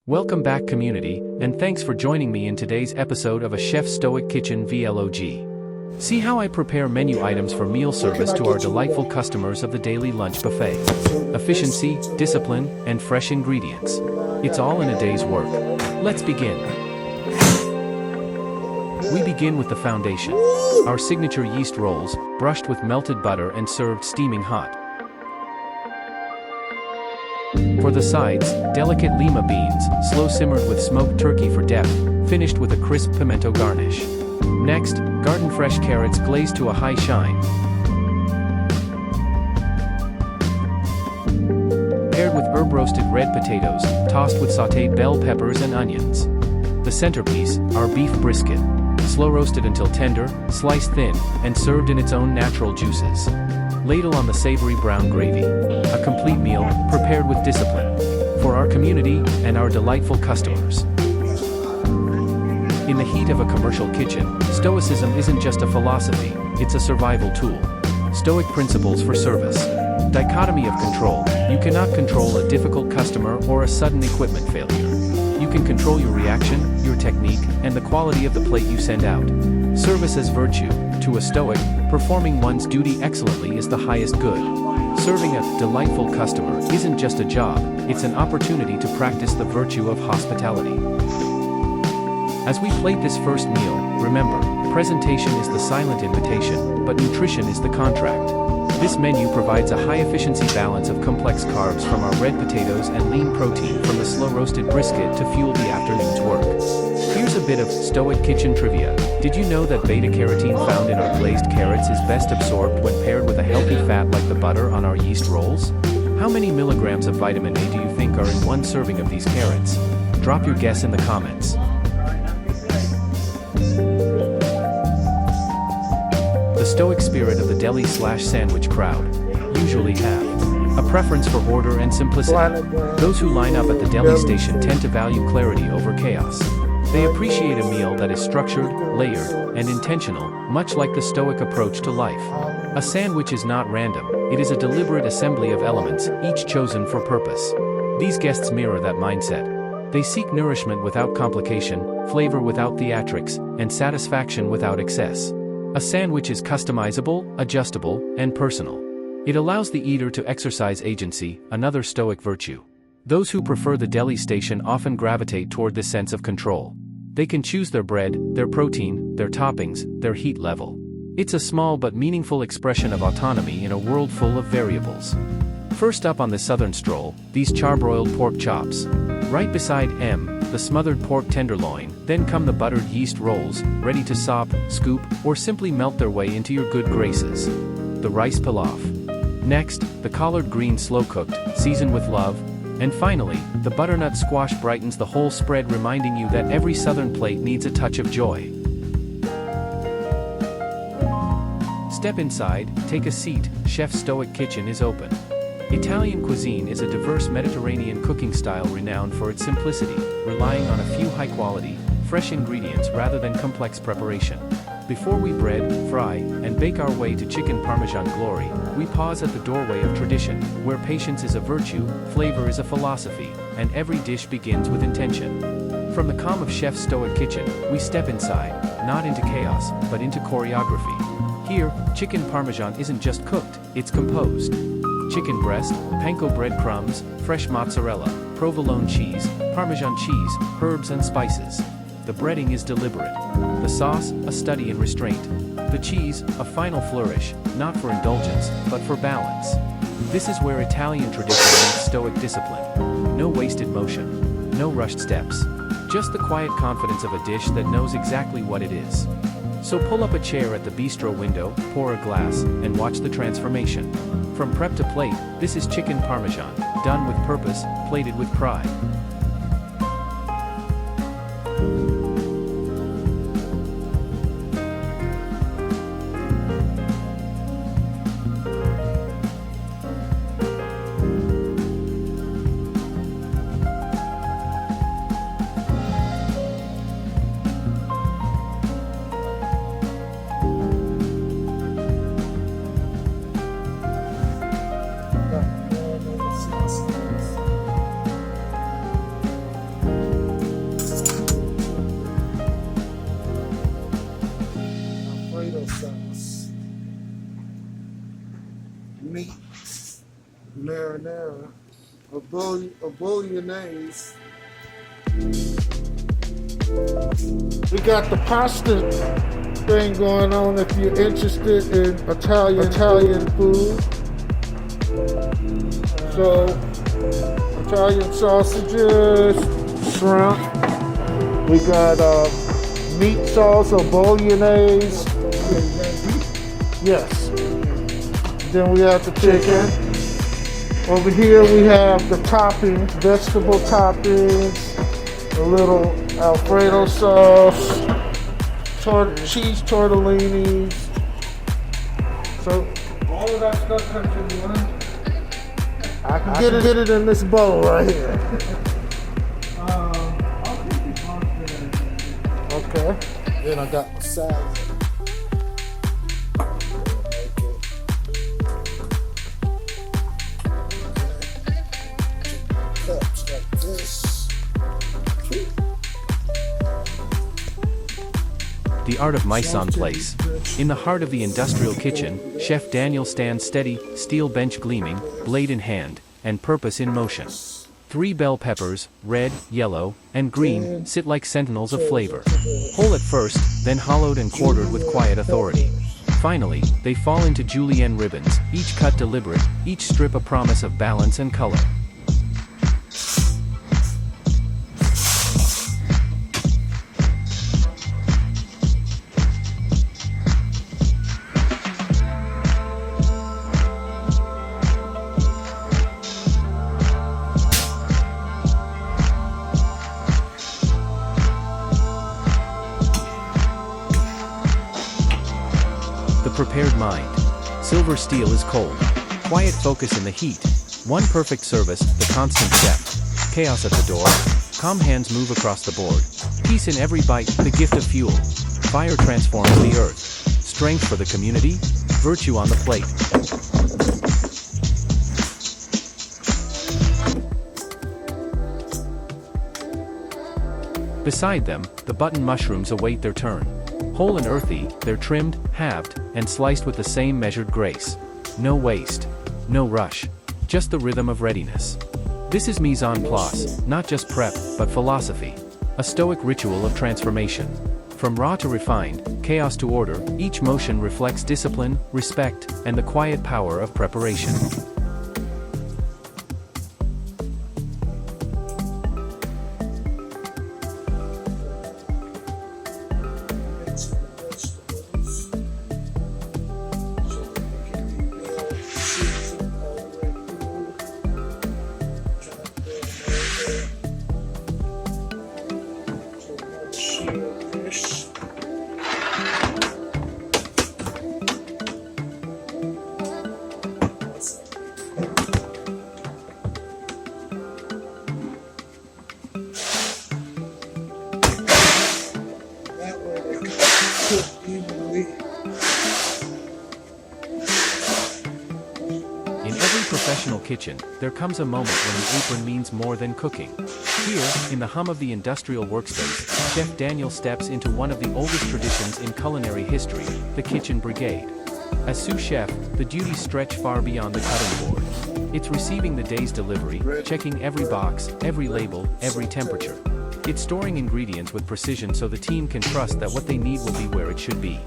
Welcome back, community, and thanks for joining me in today's episode of a Chef Stoic Kitchen Vlog. See how I prepare menu items for meal service to our delightful customers of the daily lunch buffet. Efficiency, discipline, and fresh ingredients. It's all in a day's work. Let's begin. We begin with the foundation. Our signature yeast rolls, brushed with melted butter and served steaming hot. For the sides, delicate lima beans, slow-simmered with smoked turkey for depth, finished with a crisp pimento garnish. Next, garden-fresh carrots glazed to a high shine. Paired with herb-roasted red potatoes, tossed with sautéed bell peppers and onions. The centerpiece, our beef brisket. Slow-roasted until tender, sliced thin, and served in its own natural juices. Ladle on the savory brown gravy. A complete meal, prepared with discipline. For our community, and our delightful customers. In the heat of a commercial kitchen, Stoicism isn't just a philosophy, it's a survival tool. Stoic principles for service. Dichotomy of control. You cannot control a difficult customer or a sudden equipment failure. You can control your reaction, your technique, and the quality of the plate you send out. Service as virtue. To a Stoic, performing one's duty excellently is the highest good. Serving a delightful customer isn't just a job, it's an opportunity to practice the virtue of hospitality. As we plate this first meal, remember, presentation is the silent invitation, but nutrition is the contract. This menu provides a high-efficiency balance of complex carbs from our red potatoes and lean protein from the slow-roasted brisket to fuel the afternoon's work. Here's a bit of Stoic kitchen trivia. Did you know that beta-carotene found in our glazed carrots is best absorbed when paired with a healthy fat like the butter on our yeast rolls? How many milligrams of vitamin A do you think are in one serving of these carrots? Drop your guess in the comments. The Stoic spirit of the deli/sandwich crowd usually have a preference for order and simplicity. Those who line up at the deli station tend to value clarity over chaos. They appreciate a meal that is structured, layered, and intentional, much like the Stoic approach to life. A sandwich is not random, it is a deliberate assembly of elements, each chosen for purpose. These guests mirror that mindset. They seek nourishment without complication, flavor without theatrics, and satisfaction without excess. A sandwich is customizable, adjustable, and personal. It allows the eater to exercise agency, another Stoic virtue. Those who prefer the deli station often gravitate toward this sense of control. They can choose their bread, their protein, their toppings, their heat level. It's a small but meaningful expression of autonomy in a world full of variables. First up on the southern stroll, these charbroiled pork chops. Right beside the smothered pork tenderloin, then come the buttered yeast rolls, ready to sop, scoop, or simply melt their way into your good graces. The rice pilaf. Next, the collard green slow-cooked, seasoned with love. And finally, the butternut squash brightens the whole spread, reminding you that every southern plate needs a touch of joy. Step inside, take a seat, Chef Stoic Kitchen is open. Italian cuisine is a diverse Mediterranean cooking style renowned for its simplicity, relying on a few high-quality, fresh ingredients rather than complex preparation. Before we bread, fry, and bake our way to chicken parmesan glory, we pause at the doorway of tradition, where patience is a virtue, flavor is a philosophy, and every dish begins with intention. From the calm of Chef Stoic Kitchen, we step inside, not into chaos, but into choreography. Here, chicken parmesan isn't just cooked, it's composed. Chicken breast, panko breadcrumbs, fresh mozzarella, provolone cheese, Parmesan cheese, herbs and spices. The breading is deliberate. The sauce, a study in restraint. The cheese, a final flourish, not for indulgence, but for balance. This is where Italian tradition meets Stoic discipline. No wasted motion. No rushed steps. Just the quiet confidence of a dish that knows exactly what it is. So pull up a chair at the bistro window, pour a glass, and watch the transformation. From prep to plate, this is chicken parmesan, done with purpose, plated with pride. marinara, a bolognese. We got the pasta thing going on if you're interested in Italian food. So, Italian sausages, shrimp. We got meat sauce or bolognese. Yes. Then we have the chicken. Over here we have the toppings, vegetable toppings, a little Alfredo sauce, cheese tortellinis. So all of that stuff comes in one. I can get it in this bowl right here. I'll take the pasta. Okay. Then I got my salad. Cups like this. The art of mise en place. In the heart of the industrial kitchen, Chef Daniel stands steady, steel bench gleaming, blade in hand, and purpose in motion. 3 bell peppers, red, yellow, and green, sit like sentinels of flavor. Whole at first, then hollowed and quartered with quiet authority. Finally, they fall into julienne ribbons, each cut deliberate, each strip a promise of balance and color. The prepared mind. Silver steel is cold. Quiet focus in the heat. One perfect service, the constant chef. Chaos at the door. Calm hands move across the board. Peace in every bite, the gift of fuel. Fire transforms the earth. Strength for the community. Virtue on the plate. Beside them, the button mushrooms await their turn. Whole and earthy, they're trimmed, halved, and sliced with the same measured grace. No waste. No rush. Just the rhythm of readiness. This is mise en place, not just prep, but philosophy. A Stoic ritual of transformation. From raw to refined, chaos to order, each motion reflects discipline, respect, and the quiet power of preparation. In every professional kitchen, there comes a moment when an apron means more than cooking. Here, in the hum of the industrial workspace, Chef Daniel steps into one of the oldest traditions in culinary history, the kitchen brigade. As sous chef, the duties stretch far beyond the cutting board. It's receiving the day's delivery, checking every box, every label, every temperature. It's storing ingredients with precision so the team can trust that what they need will be where it should be.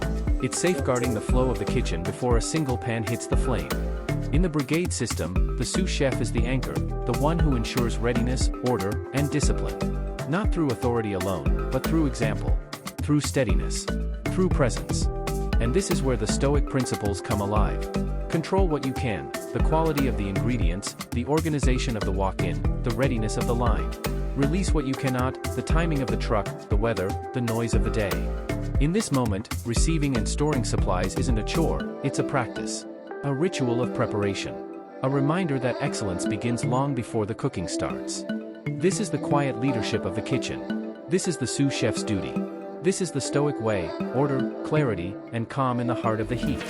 It's safeguarding the flow of the kitchen before a single pan hits the flame. In the brigade system, the sous chef is the anchor, the one who ensures readiness, order, and discipline. Not through authority alone, but through example. Through steadiness. Through presence. And this is where the Stoic principles come alive. Control what you can, the quality of the ingredients, the organization of the walk-in, the readiness of the line. Release what you cannot, the timing of the truck, the weather, the noise of the day. In this moment, receiving and storing supplies isn't a chore, it's a practice. A ritual of preparation. A reminder that excellence begins long before the cooking starts. This is the quiet leadership of the kitchen. This is the sous chef's duty. This is the Stoic way, order, clarity, and calm in the heart of the heat.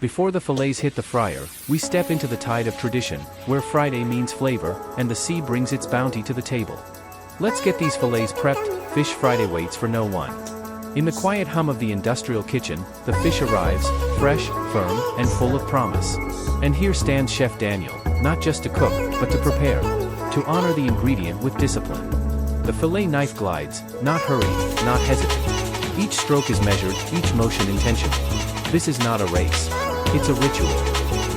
Before the fillets hit the fryer, we step into the tide of tradition, where Friday means flavor, and the sea brings its bounty to the table. Let's get these fillets prepped. Fish Friday waits for no one. In the quiet hum of the industrial kitchen, the fish arrives, fresh, firm, and full of promise. And here stands Chef Daniel, not just to cook, but to prepare. To honor the ingredient with discipline. The fillet knife glides, not hurried, not hesitant. Each stroke is measured, each motion intentional. This is not a race. It's a ritual.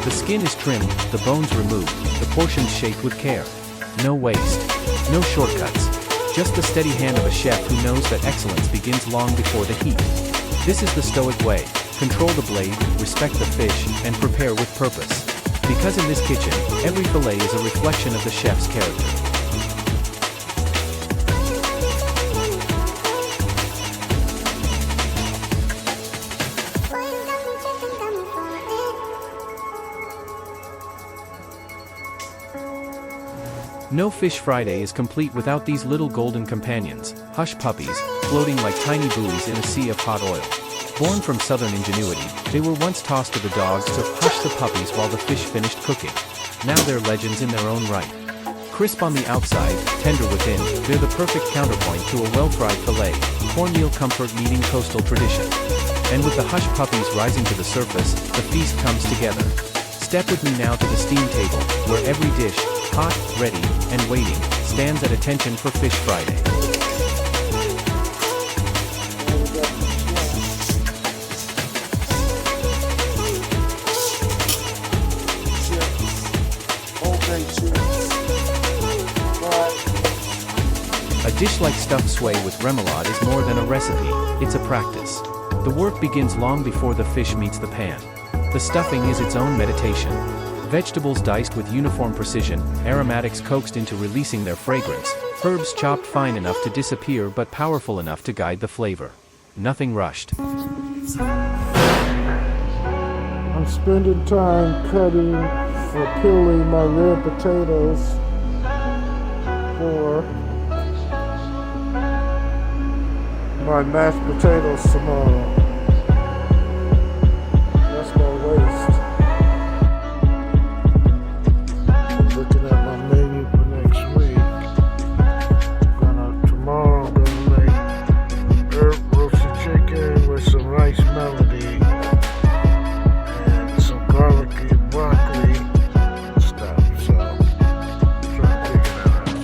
The skin is trimmed, the bones removed, the portions shaped with care. No waste. No shortcuts. Just the steady hand of a chef who knows that excellence begins long before the heat. This is the Stoic way. Control the blade, respect the fish, and prepare with purpose. Because in this kitchen, every fillet is a reflection of the chef's character. No Fish Friday is complete without these little golden companions, hush puppies, floating like tiny buoys in a sea of hot oil. Born from southern ingenuity, they were once tossed to the dogs to hush the puppies while the fish finished cooking. Now they're legends in their own right. Crisp on the outside, tender within, they're the perfect counterpoint to a well-fried fillet, cornmeal comfort meeting coastal tradition. And with the hush puppies rising to the surface, the feast comes together. Step with me now to the steam table, where every dish, hot, ready, and waiting, stands at attention for Fish Friday. A dish like stuffed sway with remoulade is more than a recipe, it's a practice. The work begins long before the fish meets the pan. The stuffing is its own meditation. Vegetables diced with uniform precision, aromatics coaxed into releasing their fragrance, herbs chopped fine enough to disappear but powerful enough to guide the flavor. Nothing rushed. I'm spending time cutting or peeling my red potatoes for my mashed potatoes tomorrow. That's my waste. Looking at my menu for next week. Tomorrow I'm gonna make herb roasted chicken with some rice melody and some garlicky broccoli stuff. So try to figure that out.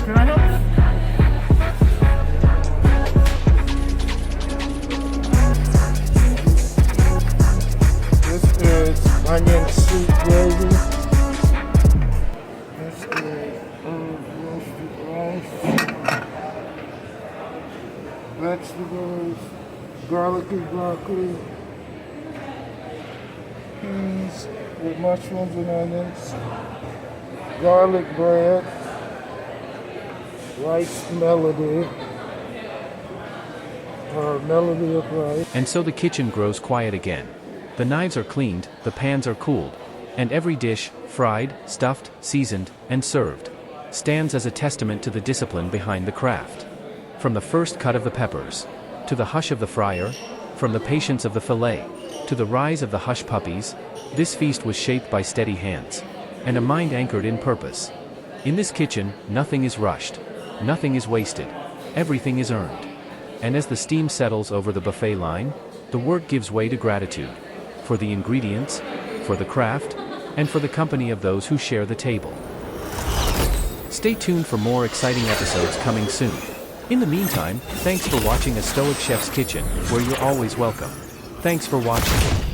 Can I help? This is onion soup gravy. This is herb roasted rice. Vegetables, garlicky broccoli, peas with mushrooms and onions, garlic bread, rice melody, or melody of rice. And so the kitchen grows quiet again. The knives are cleaned, the pans are cooled, and every dish, fried, stuffed, seasoned, and served, stands as a testament to the discipline behind the craft. From the first cut of the peppers, to the hush of the fryer, from the patience of the fillet, to the rise of the hush puppies, this feast was shaped by steady hands, and a mind anchored in purpose. In this kitchen, nothing is rushed, nothing is wasted, everything is earned. And as the steam settles over the buffet line, the work gives way to gratitude. For the ingredients, for the craft, and for the company of those who share the table. Stay tuned for more exciting episodes coming soon. In the meantime, thanks for watching A Stoic Chef's Kitchen, where you're always welcome. Thanks for watching.